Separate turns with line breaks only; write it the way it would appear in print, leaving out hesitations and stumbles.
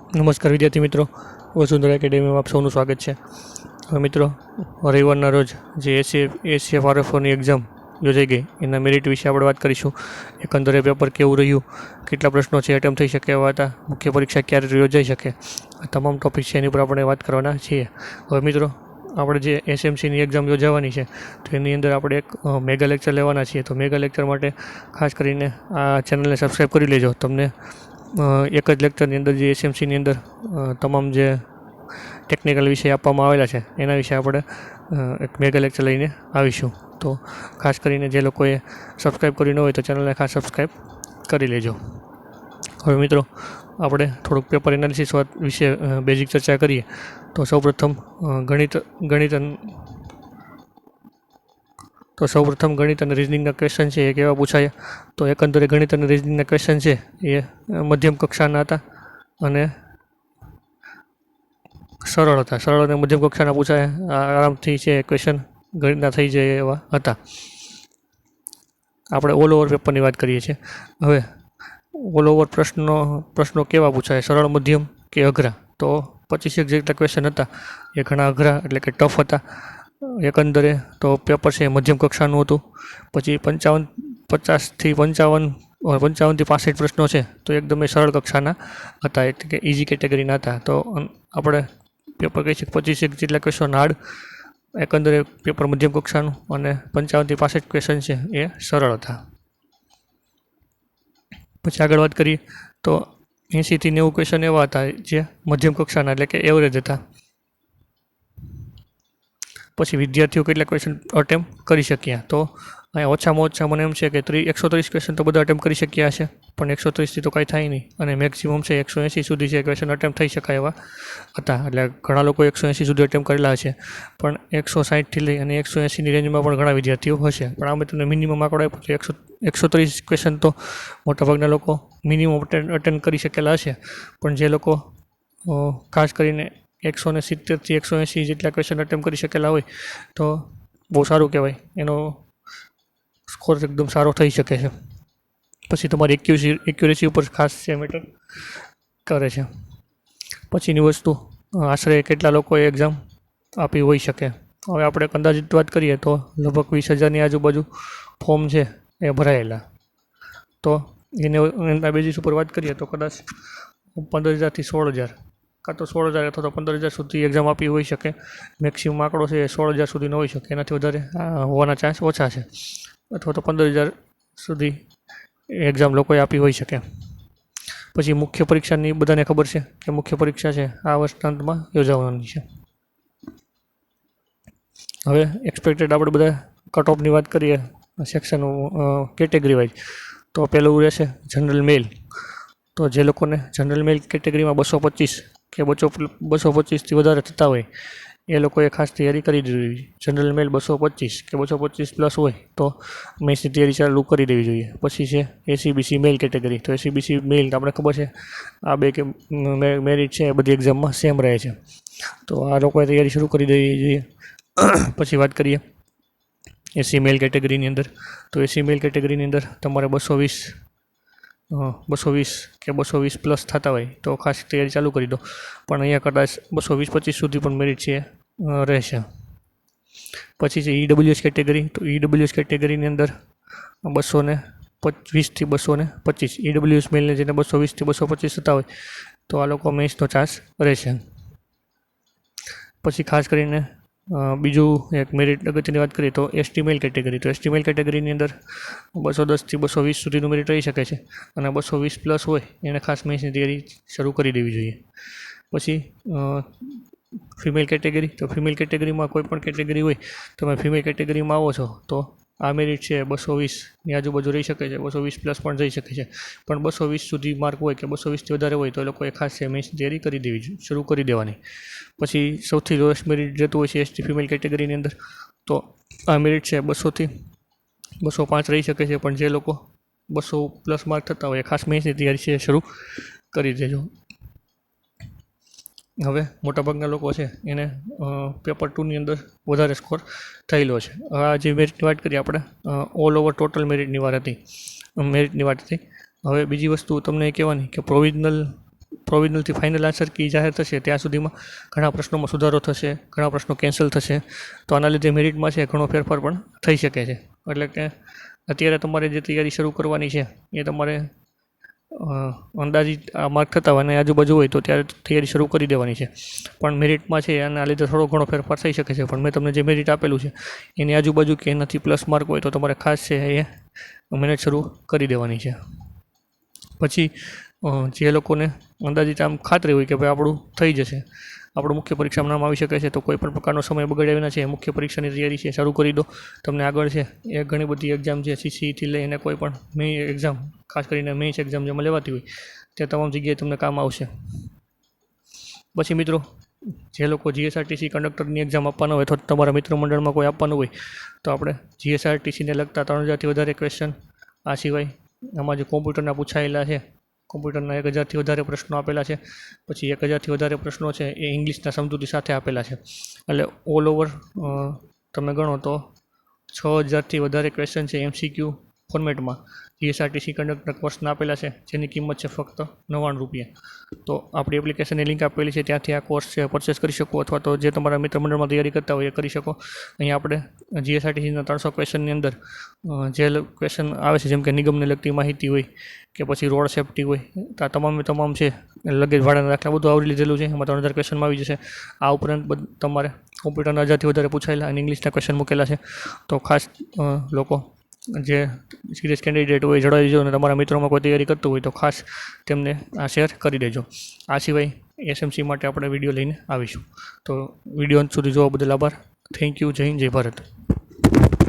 નમસ્કાર વિદ્યાર્થી મિત્રો, વસુંધરા એકેડેમીમાં આપ સૌનું સ્વાગત છે. હવે મિત્રો, રવિવારના રોજ જે એસીએફઆરએફઓની એક્ઝામ યોજાઈ ગઈ એના મેરિટ વિશે આપણે વાત કરીશું. એકંદરે પેપર કેવું રહ્યું, કેટલા પ્રશ્નો છે એટેમ્પ થઈ શકે એવા હતા, મુખ્ય પરીક્ષા ક્યારે યોજાઈ શકે, આ તમામ ટૉપિક છે એની ઉપર આપણે વાત કરવાના છીએ. હવે મિત્રો, આપણે જે એસએમસીની એક્ઝામ યોજાવાની છે તો એની અંદર આપણે એક મેગા લેક્ચર લેવાના છીએ. તો મેગા લેક્ચર માટે ખાસ કરીને આ ચેનલને સબસ્ક્રાઈબ કરી લેજો. તમને એક જ લેક્ચરની અંદર જે એસએમસીની અંદર તમામ જે ટેકનિકલ વિષય આપવામાં આવેલા છે એના વિશે આપણે એક મેગા લેક્ચર લઈને આવીશું. તો ખાસ કરીને જે લોકોએ સબસ્ક્રાઈબ કર્યું ન હોય તો ચેનલને ખાસ સબસ્ક્રાઈબ કરી લેજો. હવે મિત્રો, આપણે થોડુંક પેપર એનાલિસિસ વિશે બેઝિક ચર્ચા કરીએ. તો સૌપ્રથમ ગણિત અને રિઝનિંગના ક્વેશ્ચન છે એ કેવા પૂછાયા. તો એકંદરે ગણિત અને રિઝનિંગના ક્વેશ્ચન છે એ મધ્યમ કક્ષાના હતા અને સરળ હતા. સરળ અને મધ્યમ કક્ષાના પૂછાયા, આરામથી છે ક્વેશ્ચન ગણિતના થઈ જાય એવા હતા. આપણે ઓલ ઓવર પેપરની વાત કરીએ છીએ. હવે ઓલ ઓવર પ્રશ્નો કેવા પૂછાય, સરળ, મધ્યમ કે અઘરા? તો 25 જેટલા ક્વેશ્ચન હતા એ ઘણા અઘરા એટલે કે ટફ હતા. એકંદરે તો પેપર છે મધ્યમ કક્ષાનું હતું. પછી 50થી 65 પ્રશ્નો છે તો એકદમ સરળ કક્ષાના હતા, એટલે કે ઇઝી કેટેગરીના હતા. તો આપણે પેપર કહી શકીએ 25 જેટલા ક્વેશ્ચન હાર્ડ, એકંદરે પેપર મધ્યમ કક્ષાનું, અને 55થી 65 ક્વેશ્ચન છે એ સરળ હતા. પછી આગળ વાત કરીએ તો 80થી 90 ક્વેશ્ચન એવા હતા જે મધ્યમ કક્ષાના એટલે કે એવરેજ હતા. પછી વિદ્યાર્થીઓ કેટલા ક્વેશ્ચન અટેમ્પ કરી શક્યા? તો અહીંયા ઓછામાં ઓછા મને એમ છે કે 130 ક્વેશ્ચન તો બધા અટેમ્પ કરી શક્યા હશે, પણ 130થી તો કાંઈ થાય નહીં. અને મેક્સિમમ છે 180 સુધી છે ક્વેશ્ચન અટેમ્પ થઈ શકાય એવા હતા. એટલે ઘણા લોકો 180 સુધી અટેમ્પ કરેલા હશે, પણ 160થી લઈ અને 180ની રેન્જમાં પણ ઘણા વિદ્યાર્થીઓ હશે. પણ અમે તમને મિનિમમ આંકડો આપ્યો તો 130 ક્વેશ્ચન તો મોટાભાગના લોકો મિનિમમ અટેન્ડ કરી શકેલા હશે. પણ જે લોકો ખાસ કરીને 170થી 180 જેટલા ક્વેશ્ચન અટેમ્પ કરી શકેલા હોય તો બહુ સારું કહેવાય, એનો સ્કોર એકદમ સારો થઈ શકે છે. પછી તમારી એક્યુરેસી ઉપર ખાસ છે મેટર કરે છે. પછીની વસ્તુ, આશરે કેટલા લોકોએ એક્ઝામ આપી હોઈ શકે? હવે આપણે અંદાજિત વાત કરીએ તો લગભગ 20,000ની આજુબાજુ ફોર્મ છે એ ભરાયેલા. તો એના બેઝિસ ઉપર વાત કરીએ તો કદાચ 15,000થી 16,000, કાં તો 16,000 અથવા તો 15,000 સુધી એક્ઝામ આપી હોઈ શકે. મેક્સિમમ આંકડો છે એ 16,000 સુધીનો હોઈ શકે, એનાથી વધારે હોવાના ચાન્સ ઓછા છે. અથવા તો 15,000 સુધી એક્ઝામ લોકોએ આપી હોઈ શકે. પછી મુખ્ય પરીક્ષાની બધાને ખબર છે કે મુખ્ય પરીક્ષા છે આ વર્ષના અંતમાં યોજાવાની છે. હવે એક્સપેક્ટેડ આપણે બધા કટ ઓફની વાત કરીએ સેક્શન કેટેગરી વાઇઝ. તો પહેલું રહેશે જનરલ મેલ. તો જે લોકોને જનરલ મેલ કેટેગરીમાં 225 કે 225થી વધારે થતા હોય એ લોકોએ ખાસ તૈયારી કરી દેવી જોઈએ. જનરલ મેલ 225 કે 225 પ્લસ હોય તો મેથ્સની તૈયારી ચાલુ કરી દેવી જોઈએ. પછી છે એસીબીસી મેલ કેટેગરી. તો એસીબીસી મેલ આપણે ખબર છે આ બે કે મેરિટ છે એ બધી એક્ઝામમાં સેમ રહે છે, તો આ લોકોએ તૈયારી શરૂ કરી દેવી જોઈએ. પછી વાત કરીએ એસી મેલ કેટેગરીની અંદર. તો એસી મેલ કેટેગરીની અંદર તમારે 220 કે 220 પ્લસ થતા હોય તો ખાસ તૈયારી ચાલુ કરી દો. પણ અહીંયા કદાચ 220-25 સુધી પણ મેરિટ છે રહેશે. પછી છે ઈડબ્લ્યુએસ કેટેગરી. તો ઈડબ્લ્યુએસ કેટેગરીની અંદર 220થી 225 ઈડબ્લ્યુએસ મેલને જેને 220થી 225 થતા હોય તો આ લોકો મેથ્સનો ચાન્સ રહેશે. પછી ખાસ કરીને બીજું એક મેરિટ અગત્યની વાત કરીએ તો એસટી મેલ કેટેગરી. તો એસટી મેલ કેટેગરીની અંદર 210થી 220 સુધીનું મેરિટ રહી શકે છે, અને 220 પ્લસ હોય એને ખાસ મેથ્સની તૈયારી શરૂ કરી દેવી જોઈએ. પછી ફિમેલ કેટેગરી. તો ફિમેલ કેટેગરીમાં કોઈ પણ કેટેગરી હોય, તમે ફિમેલ કેટેગરીમાં આવો છો તો આ મેરિટ છે 220ની આજુબાજુ રહી શકે છે, 220 પ્લસ પણ જઈ શકે છે. પણ 220 સુધી માર્ક હોય કે 220થી વધારે હોય તો એ લોકોએ ખાસ છે મેથ્સની તૈયારી કરી દેવી જોઈએ, શરૂ કરી દેવાની. પછી સૌથી લોએસ્ટ મેરિટ જતું હોય છે એસટી ફિમેલ કેટેગરીની અંદર. તો આ મેરિટ છે 200થી 205 રહી શકે છે, પણ જે લોકો 200 પ્લસ માર્ક થતા હોય ખાસ મેથ્સની તૈયારી છે શરૂ કરી દેજો. હવે મોટાભાગના લોકો છે એને પેપર 2ની અંદર વધારે સ્કોર થયેલો છે. આ જે મેરિટની વાત કરીએ આપણે ઓલ ઓવર ટોટલ મેરિટની વાત હતી. હવે બીજી વસ્તુ તમને એ કહેવાની કે પ્રોવિઝનલ પ્રોવિઝનલથી ફાઇનલ આન્સર કી જાહેર થશે ત્યાં સુધીમાં ઘણા પ્રશ્નોમાં સુધારો થશે, ઘણા પ્રશ્નો કેન્સલ થશે. તો આના લીધે મેરિટમાં છે ઘણો ફેરફાર પણ થઈ શકે છે. એટલે કે અત્યારે તમારે જે તૈયારી શરૂ કરવાની છે એ તમારે અંદાજિત આ માર્ક થતા હોય અને આજુબાજુ હોય તો ત્યારે તૈયારી શરૂ કરી દેવાની છે. પણ મેરિટમાં છે આના લીધે થોડો ઘણો ફેરફાર થઈ શકે છે. પણ મેં તમને જે મેરિટ આપેલું છે એની આજુબાજુ કે એનાથી પ્લસ માર્ક હોય તો તમારે ખાસ છે એ મહેનત શરૂ કરી દેવાની છે. પછી જે લોકોને અંદાજિત આમ ખાતરી હોય કે ભાઈ આપણું થઈ જશે, આપણું મુખ્ય પરીક્ષામાં નામ આવી શકે છે, તો કોઈ પણ પ્રકારનો સમય બગાડ્યા વિના છે મુખ્ય પરીક્ષાની તૈયારી છે શરૂ કરી દો. તમને આગળ છે એ ઘણી બધી એક્ઝામ છે CCEથી લઈને કોઈ પણ મેઇન એક્ઝામ, ખાસ કરીને મેઇન્સ એક્ઝામ જેમાં લેવાતી હોય તે તમામ જગ્યાએ તમને કામ આવશે. પછી મિત્રો જે લોકો GSRTC કંડક્ટરની એક્ઝામ આપવાના હોય અથવા તમારા મિત્ર મંડળમાં કોઈ આપવાનું હોય તો આપણે GSRTCને લગતા 3000થી વધારે ક્વેશ્ચન, આ સિવાય આમાં જે કોમ્પ્યુટરના પૂછાયેલા છે, કોમ્પ્યુટરના 1000થી વધારે પ્રશ્નો આપેલા છે. પછી 1000થી વધારે પ્રશ્નો છે એ ઇંગ્લિશના સમજૂતી સાથે આપેલા છે. એટલે ઓલ ઓવર તમે ગણો તો 6000થી વધારે ક્વેશ્ચન છે MCQ ફોર્મેટમાં GSRTC કંડક્ટર કોર્સના આપેલા છે, જેની કિંમત છે ફક્ત 99 રૂપિયા. તો આપણી એપ્લિકેશનની લિંક આપેલી છે, ત્યાંથી આ કોર્સ છે પરચેસ કરી શકો, અથવા તો જે તમારા મિત્ર મંડળમાં તૈયારી કરતા હોય એ કરી શકો. અહીંયા આપણે GSRTCના 300 ક્વેશ્ચનની અંદર જે ક્વેશ્ચન આવે છે જેમ કે નિગમને લગતી માહિતી હોય કે પછી રોડ સેફ્ટી હોય, તો આ તમામ છે લગેજ ભાડાના દાખલા બધું આવરી લીધેલું છે. એમાં 3000 ક્વેશ્ચનમાં આવી જશે. આ ઉપરાંત તમારે કોમ્પ્યુટરના 1000થી વધારે પૂછાયેલા અને ઇંગ્લિશના ક્વેશ્ચન મૂકેલા છે. તો ખાસ લોકો જે સિરિયસ કેન્ડિડેટ હોય જણાવી દેજો, અને તમારા મિત્રોમાં કોઈ તૈયારી કરતું હોય તો ખાસ તેમને આ શેર કરી દેજો. આ સિવાય SMC માટે આપણે વિડીયો લઈને આવીશું. તો વિડીયો અંત સુધી જોવા બદલ આભાર. Thank you. જય હિન્દ, જય ભારત.